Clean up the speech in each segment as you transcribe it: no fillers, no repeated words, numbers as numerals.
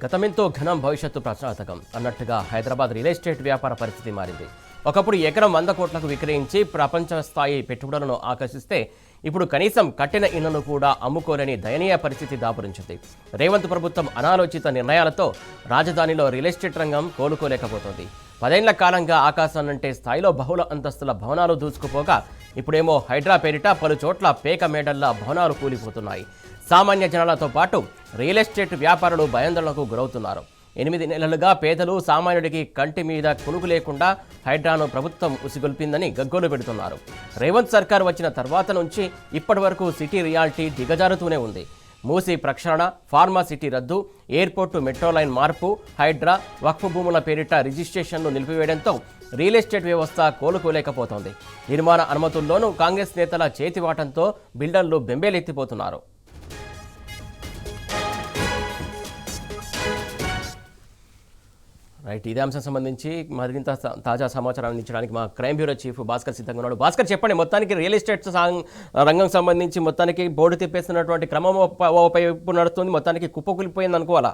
గతమెంతో ఘనం భవిష్యత్తు ప్రశ్నార్థకం అన్నట్టుగా హైదరాబాద్ రియల్ ఎస్టేట్ వ్యాపార పరిస్థితి మారింది. ఒకప్పుడు ఎకరం 100 కోట్లకు విక్రయించి ప్రపంచ స్థాయి పెట్టుబడులను ఆకర్షిస్తే ఇప్పుడు కనీసం కట్టిన ఇళ్లను కూడా అమ్ముకోలేని దయనీయ పరిస్థితి దాపురించింది. రేవంత్ ప్రభుత్వం అనాలోచిత నిర్ణయాలతో రాజధానిలో రియల్ ఎస్టేట్ రంగం కోలుకోలేకపోతోంది. 10 ఏళ్ల కాలంగా ఆకాశాన్నంటే స్థాయిలో బహుళ అంతస్తుల భవనాలు దూసుకుపోగా ఇప్పుడేమో హైడ్రా పేరిట పలు చోట్ల పేక మేడల్లా భవనాలు కూలిపోతున్నాయి. సామాన్య జనాలతో పాటు రియల్ ఎస్టేట్ వ్యాపారులు భయాందోళనకు గురవుతున్నారు. 8 నెలలుగా పేదలు సామాన్యుడికి కంటి మీద కునుకు లేకుండా హైడ్రాను ప్రభుత్వం ఉసిగొల్పిందని గగ్గోలు పెడుతున్నారు. రేవంత్ సర్కార్ వచ్చిన తర్వాత నుంచి ఇప్పటి వరకు సిటీ రియాలిటీ దిగజారుతూనే ఉంది. మూసీ ప్రక్షాళన, ఫార్మా సిటీ రద్దు, ఎయిర్పోర్టు మెట్రో లైన్ మార్పు, హైడ్రా, వక్ఫ్ భూముల పేరిట రిజిస్ట్రేషన్లు నిలిపివేయడంతో రియల్ ఎస్టేట్ వ్యవస్థ కోలుకోలేకపోతోంది. నిర్మాణ అనుమతుల్లోనూ కాంగ్రెస్ నేతల చేతివాటంతో బిల్డర్లు బెంబేలెత్తిపోతున్నారు. రైట్, ఇదే అంశం సంబంధించి మరింత తాజా సమాచారం అందించడానికి మా క్రైమ్ బ్యూరో చీఫ్ భాస్కర్ సిద్ధంగా ఉన్నాడు. భాస్కర్, చెప్పండి, మొత్తానికి రియల్ ఎస్టేట్ రంగం సంబంధించి మొత్తానికి బోర్డు తిప్పేస్తున్నటువంటి క్రమం వైపు నడుస్తుంది, మొత్తానికి కుప్పకూలిపోయింది అనుకోవాలా?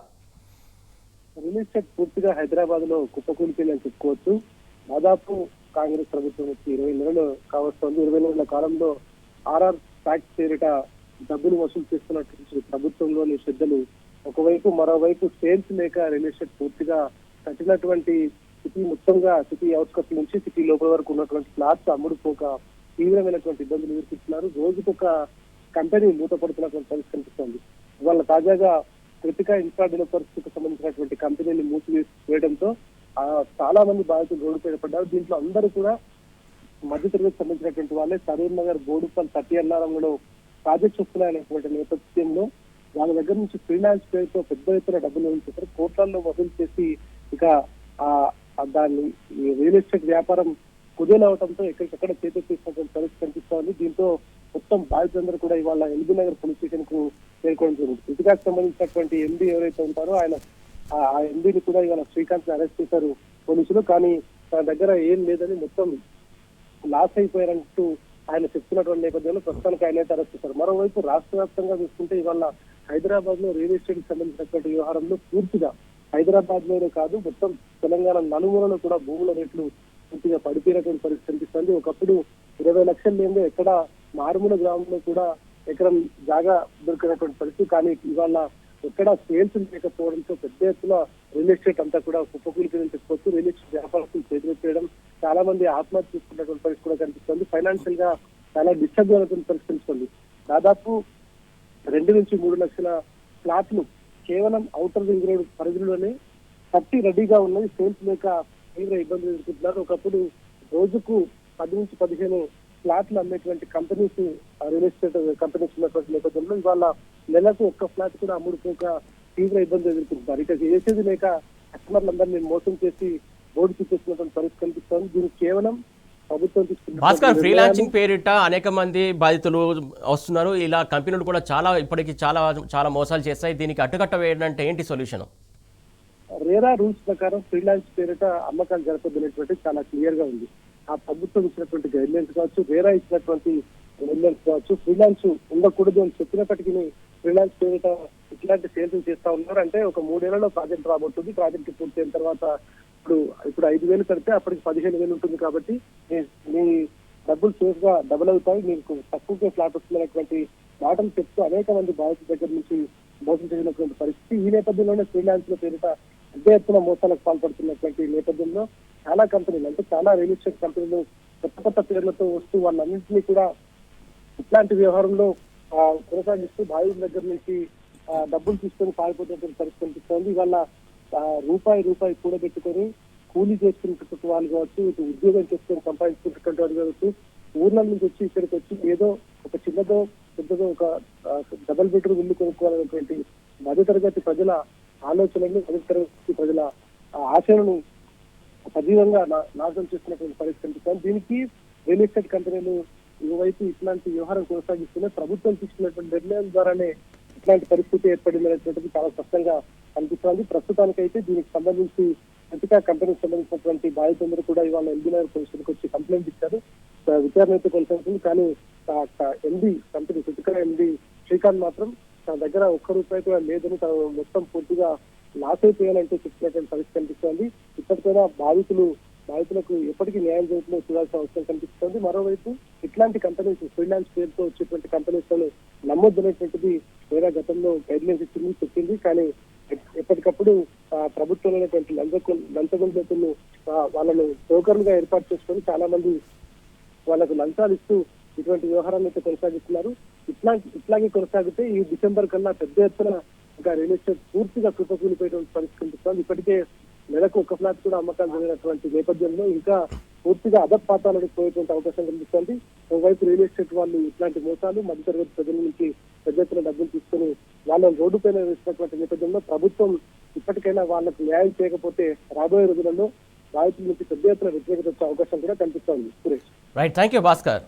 రియల్ ఎస్టేట్ పూర్తిగా హైదరాబాద్ లో కుప్పకూలిపోయిందని చెప్పుకోవచ్చు. దాదాపు కాంగ్రెస్ ప్రభుత్వం వచ్చి 20 నెలలు కావస్తోంది. 20 నెలల కాలంలో ఆర్ఆర్ ట్యాక్స్ పేరిట డబ్బులు వసూలు చేస్తున్నటువంటి ప్రభుత్వంలోని శ్రద్ధలు ఒకవైపు, మరోవైపు సేల్స్ లేక రియల్ ఎస్టేట్ పూర్తిగా కట్టినటువంటి సిటీ మొత్తంగా సిటీ అవుట్స్కట్స్ నుంచి సిటీ లోపల వరకు ఉన్నటువంటి ఫ్లాట్స్ అమ్ముడుపోక తీవ్రమైనటువంటి ఇబ్బందులు ఎదుర్కొంటున్నారు. రోజుకొక కంపెనీ మూతపడుతున్నటువంటి పరిస్థితి కనిపిస్తోంది. ఇవాళ తాజాగా కృతికా ఇన్ఫ్రా డెవలపర్స్ కు సంబంధించినటువంటి కంపెనీని మూసివేయడంతో చాలా మంది బాధితులు రోడ్డుపై పడ్డారు. దీంట్లో అందరూ కూడా మధ్యతరగతికి సంబంధించినటువంటి వాళ్ళే. సరూర్ నగర్, బోడుపల్, తట్టియన్నారంలో ప్రాజెక్ట్స్ వస్తున్నాయనేటువంటి నేపథ్యంలో వాళ్ళ దగ్గర నుంచి ఫ్రీలాన్స్ పేరుతో పెద్ద ఎత్తున డబ్బులు వసూలు చేశారు. కోట్లలో వసూలు చేసి ఇక దాన్ని రియల్ ఎస్టేట్ వ్యాపారం కుదేలవడంతో ఎక్కడికక్కడ చేతున్నటువంటి పరిస్థితి కనిపిస్తోంది. దీంతో మొత్తం బాధితులందరూ కూడా ఇవాళ ఎల్బీ నగర్ పోలీస్ స్టేషన్ కు చేరుకోవడం జరిగింది. కృతికాకు సంబంధించినటువంటి ఎండీ ఎవరైతే ఉంటారో ఆ ఎండీని కూడా ఇవాళ శ్రీకాంత్ అరెస్ట్ చేశారు పోలీసులు. కానీ తన దగ్గర ఏం లేదని మొత్తం లాస్ అయిపోయారంటూ ఆయన చెప్తున్నటువంటి నేపథ్యంలో ప్రస్తుతానికి ఆయన అయితే అరెస్ట్ చేశారు. మరోవైపు రాష్ట్ర వ్యాప్తంగా చూసుకుంటే ఇవాళ హైదరాబాద్ లో రియల్ ఎస్టేట్ కి సంబంధించినటువంటి వ్యవహారంలో పూర్తిగా హైదరాబాద్ లోనే కాదు మొత్తం తెలంగాణ నలుమూలలో కూడా భూముల రేట్లు పూర్తిగా పడిపోయినటువంటి పరిస్థితి కనిపిస్తుంది. ఒకప్పుడు 20 లక్షలు లేదో ఎక్కడ మారుమూల గ్రామంలో కూడా ఎకరం జాగా దొరికినటువంటి పరిస్థితి. కానీ ఇవాళ ఎక్కడ సేల్స్ లేకపోవడంతో పెద్ద ఎత్తున రియల్ ఎస్టేట్ అంతా కూడా కుప్పకూలిపోయిందని చెప్పుకోవచ్చు. రియల్ ఎస్టేట్ వ్యాపారస్తులు చేతులెత్తేయడం, చాలా మంది ఆత్మహత్య చేసుకున్నటువంటి పరిస్థితి కూడా కనిపిస్తుంది. ఫైనాన్షియల్ గా చాలా డిస్టర్బ్ అయినటువంటి పరిస్థితి కనిపిస్తుంది. దాదాపు 2 నుంచి 3 లక్షల ఫ్లాట్లు కేవలం ఔటర్ రింగ్ రోడ్ పరిధిలోనే కట్టి రెడీగా ఉన్నది. సేల్స్ లేక తీవ్ర ఇబ్బందులు ఎదుర్కొంటున్నారు. ఒకప్పుడు రోజుకు 10 నుంచి 15 ఫ్లాట్లు అమ్మేటువంటి కంపెనీస్ రియల్ ఎస్టేట్ కంపెనీస్ ఉన్నటువంటి నేపథ్యంలో ఇవాళ నెలకు ఒక్క ఫ్లాట్ కూడా అమ్ముడుపోక తీవ్ర ఇబ్బందులు ఎదుర్కొంటున్నారు. ఇక చేసేది లేక కస్టమర్లందరినీ మోసం చేసి బోర్డు చూపిస్తున్నటువంటి పరిస్థితి కనిపిస్తోంది. దీనికి కేవలం భాస్కర్, ఫ్రీలాన్సింగ్ పేరిట అనేక మంది బాధితులు వస్తున్నారు. ఇలా కంపెనీలు కూడా ఇప్పటికీ చాలా మోసాలు చేస్తాయి. దీనికి అడ్డుకట్ట వేయడంటే ఏంటి సొల్యూషన్? రేరా రూల్స్ ప్రకారం ఫ్రీలాన్స్ పేరిట అమ్మకాలు జరపదనేటువంటి చాలా క్లియర్ గా ఉంది. ఆ ప్రభుత్వం ఇచ్చినటువంటి గైడ్ లైన్స్ కావచ్చు, రేరా ఇచ్చినటువంటి గైడ్ లైన్స్ కావచ్చు, ఫ్రీలాన్స్ ఉండకూడదు అని చెప్పినప్పటికీ ఫ్రీలాన్స్ పేరిట ఇట్లాంటి సేల్స్ చేస్తా ఉన్నారు. అంటే ఒక 3 ఏళ్లలో ప్రాజెక్ట్ రాబోతుంది. ప్రాజెక్ట్ పూర్తయిన తర్వాత ఇప్పుడు 5,000 కడితే అప్పటికి 15,000 ఉంటుంది. కాబట్టి మీ డబ్బులు సేఫ్ గా డబుల్ అవుతాయి, మీకు తక్కువగా ఫ్లాట్ వస్తున్నటువంటి మాటలు చెప్తూ అనేక మంది బాధితుల దగ్గర నుంచి మోసం చేసినటువంటి పరిస్థితి. ఈ నేపథ్యంలోనే ఫ్రీలాన్స్ లో పేరిట పెద్ద ఎత్తున మోసాలకు పాల్పడుతున్నటువంటి నేపథ్యంలో చాలా కంపెనీలు, అంటే చాలా రియల్ ఎస్టేట్ కంపెనీలు కొత్త పేర్లతో వస్తూ వాళ్ళన్నింటినీ కూడా ఇట్లాంటి వ్యవహారంలో కొనసాగిస్తూ బాధితుల దగ్గర నుంచి డబ్బులు తీసుకొని పారిపోతున్నటువంటి పరిస్థితి కనిపిస్తోంది. ఇవాళ రూపాయి కూడబెట్టుకొని కూలీ చేసుకున్నటువంటి వాళ్ళు కావచ్చు, ఇటు ఉద్యోగం చేసుకొని సంపాదించుకున్నటువంటి వాళ్ళు కావచ్చు, ఊర్ల నుంచి వచ్చి ఇక్కడికి వచ్చి ఏదో ఒక చిన్నదో పెద్దదో ఒక డబుల్ బెడ్రూమ్ ఇల్లు కొనుక్కోవాలనేటువంటి మధ్యతరగతి ప్రజల ఆలోచనలు, మధ్యతరగతి ప్రజల ఆశలను సజీవంగా నాశనం చేస్తున్నటువంటి పరిస్థితి కనిపిస్తుంది. దీనికి రియల్ ఎస్టేట్ కంపెనీలు ఈవైపు ఇట్లాంటి వ్యవహారం కొనసాగిస్తూనే ప్రభుత్వం తీసుకున్నటువంటి నిర్ణయం ద్వారానే ఇట్లాంటి పరిస్థితి ఏర్పడిందనేటువంటిది చాలా స్పష్టంగా కనిపిస్తోంది. ప్రస్తుతానికైతే దీనికి సంబంధించి కృతికా కంపెనీకి సంబంధించినటువంటి బాధితులందరూ కూడా ఇవాళ ఎల్బీ నగర్ పోలీసులకు వచ్చి కంప్లైంట్ ఇచ్చారు. విచారణ అయితే కొనసాగుతుంది. కానీ MD company Kritika MD Srikanth మాత్రం తన దగ్గర ఒక్క రూపాయి కూడా లేదని తను మొత్తం పూర్తిగా లాస్ అయిపోయానంటూ చెప్తున్నటువంటి పరిస్థితి కనిపిస్తోంది. ఇప్పటికైనా బాధితులకు ఎప్పటికీ న్యాయం జరుగుతుందో చూడాల్సిన అవసరం కనిపిస్తోంది. మరోవైపు ఇట్లాంటి కంపెనీస్ ఫ్రీలాన్స్ పేరుతో వచ్చేటువంటి కంపెనీస్ లను నమ్మొద్దనేటువంటిది వేరే గతంలో గైడ్ లైన్స్ చెప్పింది. కానీ ఎప్పటికప్పుడు ప్రభుత్వం అనేటువంటి లంచగొండలను వాళ్ళను టోకర్లుగా ఏర్పాటు చేసుకొని చాలా మంది వాళ్ళకు లంచాలు ఇస్తూ ఇటువంటి వ్యవహారాన్ని అయితే కొనసాగిస్తున్నారు. ఇట్లాగే కొనసాగితే ఈ డిసెంబర్ కన్నా పెద్ద ఎత్తున ఇంకా రియల్ ఎస్టేట్ పూర్తిగా కుప్పకూలిపోయేటువంటి పరిస్థితి కనిపిస్తుంది. ఇప్పటికే నెలకు ఒక ఫ్లాట్ కూడా అమ్మకాలు జరిగినటువంటి నేపథ్యంలో ఇంకా పూర్తిగా అధపాతాలకు పోయేటువంటి అవకాశం కనిపిస్తుంది. ఒకవైపు రియల్ ఎస్టేట్ వాళ్ళు ఇట్లాంటి మోసాలు మధ్యతరగతి ప్రజల నుంచి పెద్ద ఎత్తున డబ్బులు తీసుకుని వాళ్ళని రోడ్డు పైన వేసినటువంటి నేపథ్యంలో ప్రభుత్వం ఇప్పటికైనా వాళ్ళకు న్యాయం చేయకపోతే రాబోయే రోజులలో బాధితుల నుంచి పెద్ద ఎత్తున వ్యతిరేకత వచ్చే అవకాశం కూడా కనిపిస్తోంది. Suresh, right, thank you Bhaskar.